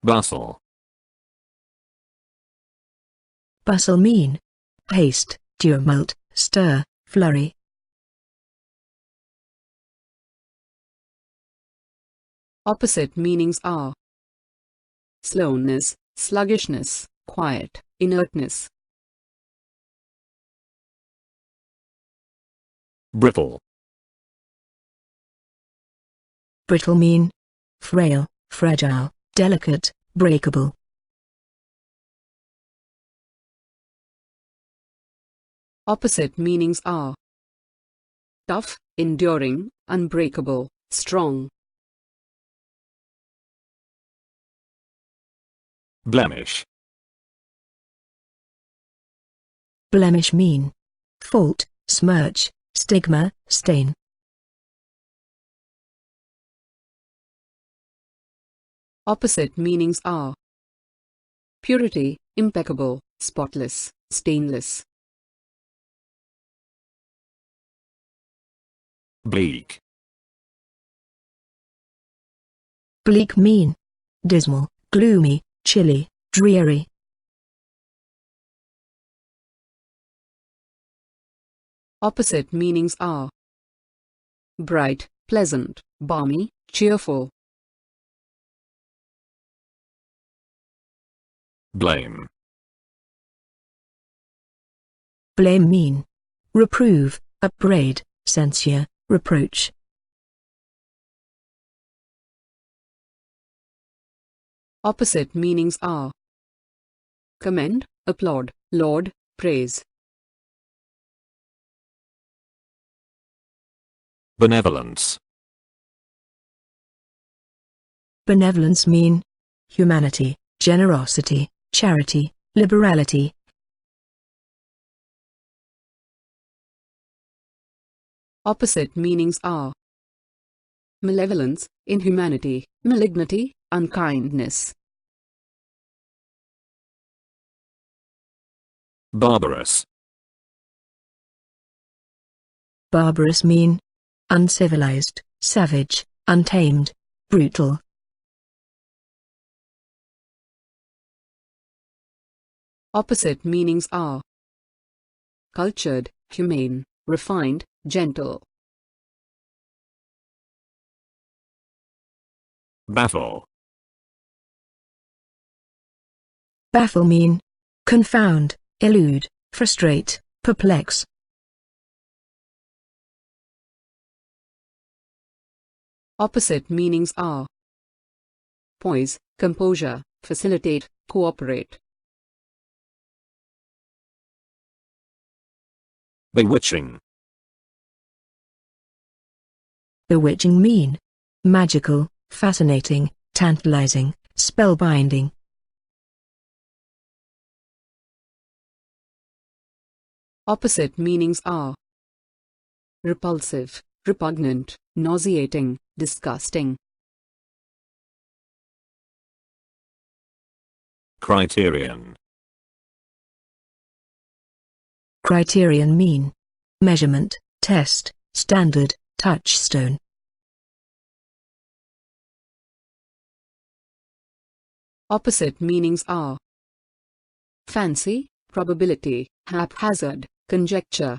Bustle. Bustle mean haste, tumult, stir, flurry. Opposite meanings are slowness, sluggishness, quiet, inertness. Brittle. Brittle mean frail, fragile, delicate, breakable. Opposite meanings are tough, enduring, unbreakable, strong. Blemish. Blemish mean fault, smirch, stigma, stain. Opposite meanings are purity, impeccable, spotless, stainless. Bleak. Bleak mean dismal, gloomy, chilly, dreary. Opposite meanings are bright, pleasant, balmy, cheerful. Blame. Blame mean reprove, upbraid, censure, reproach. Opposite meanings are commend, applaud, laud, praise. Benevolence. Benevolence mean humanity, generosity, charity, liberality. Opposite meanings are malevolence, inhumanity, malignity, unkindness. Barbarous. Barbarous mean uncivilized, savage, untamed, brutal. Opposite meanings are cultured, humane, refined, gentle. Baffle. Baffle mean confound, elude, frustrate, perplex. Opposite meanings are poise, composure, facilitate, cooperate. Bewitching. Bewitching mean magical, fascinating, tantalizing, spellbinding. Opposite meanings are repulsive, repugnant, nauseating, disgusting. Criterion. Criterion mean measurement, test, standard, touchstone. Opposite meanings are fancy, probability, haphazard, conjecture.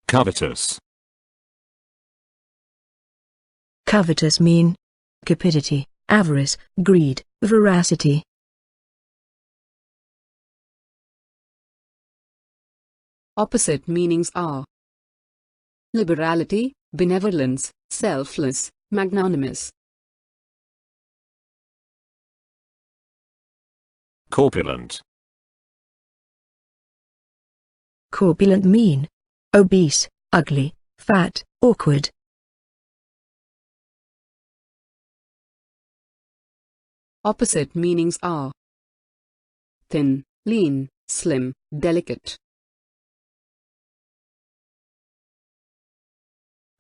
Covetous. Covetous mean cupidity, avarice, greed, voracity. Opposite meanings are liberality, benevolence, selfless, magnanimous. Corpulent. Corpulent mean obese, ugly, fat, awkward. Opposite meanings are thin, lean, slim, delicate.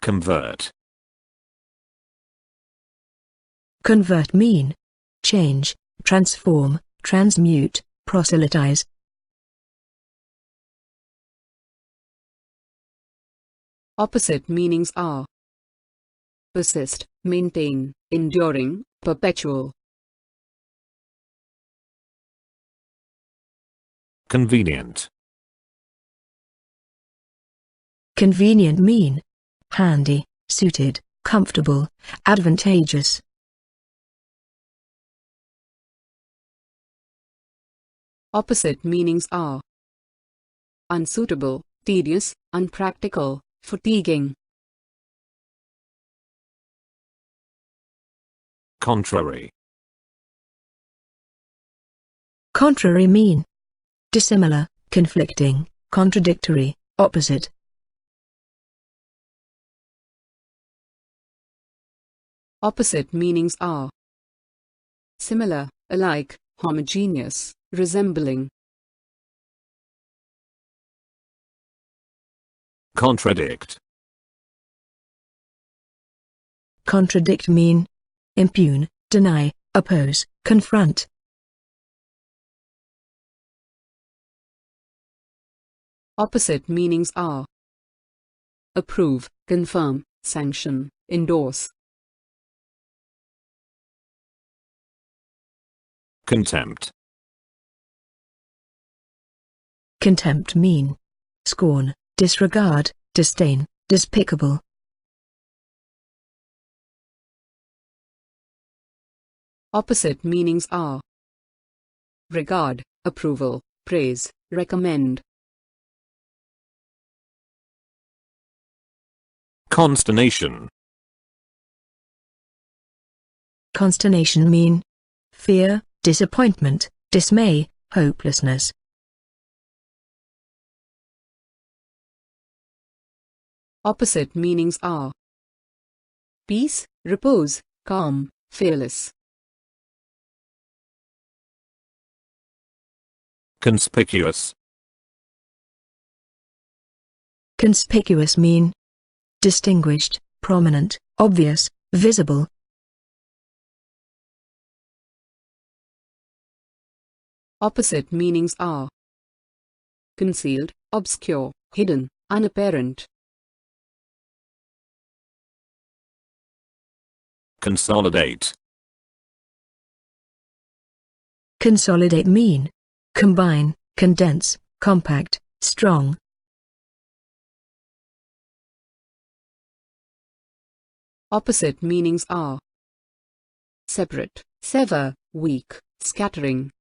Convert. Convert mean change, transform, transmute, proselytize. Opposite meanings are persist, maintain, enduring, perpetual. Convenient. Convenient mean handy, suited, comfortable, advantageous. Opposite meanings are unsuitable, tedious, unpractical, fatiguing. Contrary. Contrary mean dissimilar, conflicting, contradictory, opposite. Opposite meanings are similar, alike, homogeneous, resembling. Contradict. Contradict mean impugn, deny, oppose, confront. Opposite meanings are approve, confirm, sanction, endorse. Contempt. Contempt mean scorn, disregard, disdain, despicable. Opposite meanings are regard, approval, praise, recommend. Consternation. Consternation mean fear, disappointment, dismay, hopelessness. Opposite meanings are peace, repose, calm, fearless. Conspicuous. Conspicuous mean distinguished, prominent, obvious, visible. Opposite meanings are concealed, obscure, hidden, unapparent. Consolidate. Consolidate mean combine, condense, compact, strong. Opposite meanings are separate, sever, weak, scattering.